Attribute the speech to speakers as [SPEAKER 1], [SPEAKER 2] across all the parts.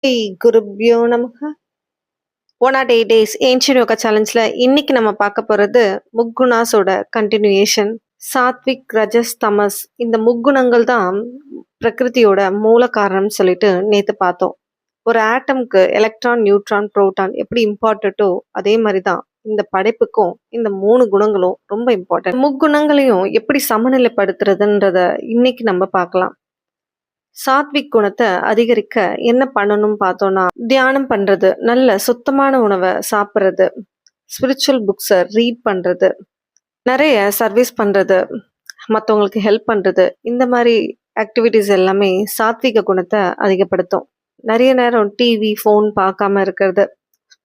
[SPEAKER 1] குருப்யோ நமக 108 days ancient yoga சேலஞ்சில் இன்னைக்கு நம்ம பார்க்க போகிறது முக்குணாஸோட கண்டினியூஷன். சாத்விக், ரஜஸ், தமஸ் இந்த முக்குணங்கள் தான் பிரகிருதியோட மூல காரணம் சொல்லிட்டு நேற்று பார்த்தோம். ஒரு ஆட்டம்க்கு எலக்ட்ரான், நியூட்ரான், புரோட்டான் எப்படி இம்பார்ட்டண்ட்டோ அதே மாதிரி தான் இந்த படைப்புக்கும் இந்த 3 குணங்களும் ரொம்ப இம்பார்ட்டன்ட். முக்குணங்களையும் எப்படி சமநிலைப்படுத்துறதுன்றத இன்னைக்கு நம்ம பார்க்கலாம். சாத்விக் குணத்தை அதிகரிக்க என்ன பண்ணணும்னு பார்த்தோம்னா, தியானம் பண்றது, நல்ல சுத்தமான உணவை சாப்பிட்றது, ஸ்பிரிச்சுவல் புக்ஸை ரீட் பண்றது, நிறைய சர்வீஸ் பண்றது, மற்றவங்களுக்கு ஹெல்ப் பண்றது, இந்த மாதிரி ஆக்டிவிட்டிஸ் எல்லாமே சாத்விக குணத்தை அதிகப்படுத்தும். நிறைய நேரம் டிவி, ஃபோன் பார்க்காம இருக்கிறது,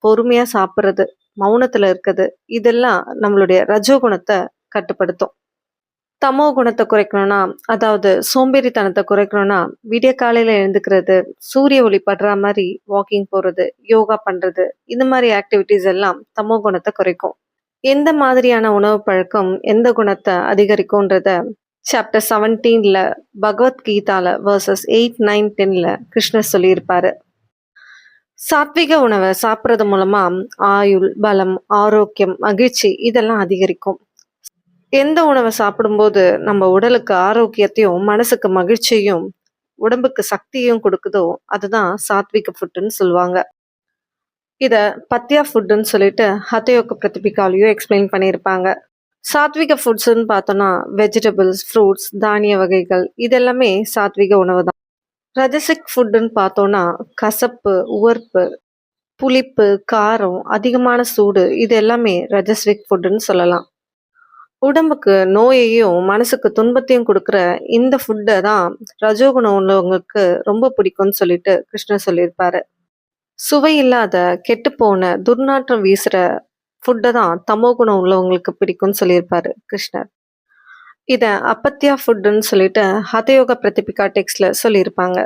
[SPEAKER 1] பொறுமையா சாப்பிட்றது, மௌனத்துல இருக்கிறது, இதெல்லாம் நம்மளுடைய ரஜோ குணத்தை கட்டுப்படுத்தும். தமோ குணத்தை குறைக்கணும்னா, அதாவது சோம்பேறித்தனத்தை குறைக்கணும்னா, விடிய காலையில எழுந்துக்கிறது, சூரிய ஒளி படுற மாதிரி வாக்கிங் போறது, யோகா பண்றது, இந்த மாதிரி ஆக்டிவிட்டிஸ் எல்லாம் தமோ குணத்தை குறைக்கும். எந்த மாதிரியான உணவு பழக்கம் எந்த குணத்தை அதிகரிக்கும்ன்றத சாப்டர் 17ல பகவத்கீதால வர்சஸ் 8, 9, 10ல கிருஷ்ணர் சொல்லியிருப்பாரு. சாத்விக உணவை சாப்பிட்றது மூலமா ஆயுள், பலம், ஆரோக்கியம், மகிழ்ச்சி இதெல்லாம் அதிகரிக்கும். எந்த உணவை சாப்பிடும்போது நம்ம உடலுக்கு ஆரோக்கியத்தையும் மனசுக்கு மகிழ்ச்சியும் உடம்புக்கு சக்தியும் கொடுக்குதோ அதுதான் சாத்விக ஃபுட்டுன்னு சொல்லுவாங்க. இத பத்தியா ஃபுட்டுன்னு சொல்லிட்டு ஹதயோக பிரதிபிகாலையும் எக்ஸ்பிளைன் பண்ணியிருப்பாங்க. சாத்விக ஃபுட்ஸ்ன்னு பார்த்தோம்னா வெஜிடபிள்ஸ், ஃப்ரூட்ஸ், தானிய வகைகள் இதெல்லாமே சாத்விக உணவு தான். ரஜசிக் ஃபுட்டுன்னு பார்த்தோம்னா கசப்பு, உவர்ப்பு, புளிப்பு, காரம், அதிகமான சூடு இது எல்லாமே ரஜஸ்விக் ஃபுட்டுன்னு சொல்லலாம். உடம்புக்கு நோயையும் மனசுக்கு துன்பத்தையும் கொடுக்குற இந்த ஃபுட்டை தான் ரஜோகுணம் உள்ளவங்களுக்கு ரொம்ப பிடிக்கும்னு சொல்லிட்டு கிருஷ்ணர் சொல்லியிருப்பாரு. சுவை இல்லாத கெட்டுப்போன துர்நாற்றம் வீசுற ஃபுட்டை தான் தமோ குணம் உள்ளவங்களுக்கு பிடிக்கும்னு சொல்லியிருப்பாரு கிருஷ்ணர். இதை அப்பத்தியா ஃபுட்டுன்னு சொல்லிட்டு ஹதயோக பிரதிபிகா டெக்ஸ்ட்ல சொல்லியிருப்பாங்க.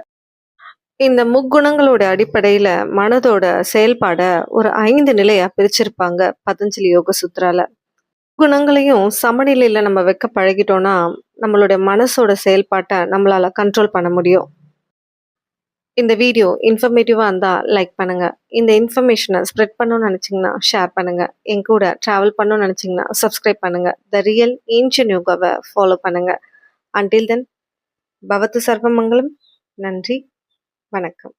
[SPEAKER 1] இந்த முக்குணங்களோட அடிப்படையில மனதோட செயல்பாட ஒரு 5 நிலையா பிரிச்சிருப்பாங்க பதஞ்சலி யோக சுத்ரால. குணங்களையும் சமநிலையில நம்ம வைக்க பழகிட்டோம்னா நம்மளுடைய மனசோட செயல்பாட்டை நம்மளால கண்ட்ரோல் பண்ண முடியும். இந்த வீடியோ இன்ஃபர்மேட்டிவா இருந்தா லைக் பண்ணுங்க. இந்த இன்ஃபர்மேஷனை ஸ்ப்ரெட் பண்ணணும்னு நினைச்சீங்கன்னா ஷேர் பண்ணுங்க. என் கூட டிராவல் பண்ணணும்னு நினைச்சீங்கன்னா சப்ஸ்கிரைப் பண்ணுங்க. த ரியல் ஏன்ஷியன் யோகாவை ஃபாலோ பண்ணுங்க. அன்டில் தென் பவத்து சர்வமங்கலம். நன்றி, வணக்கம்.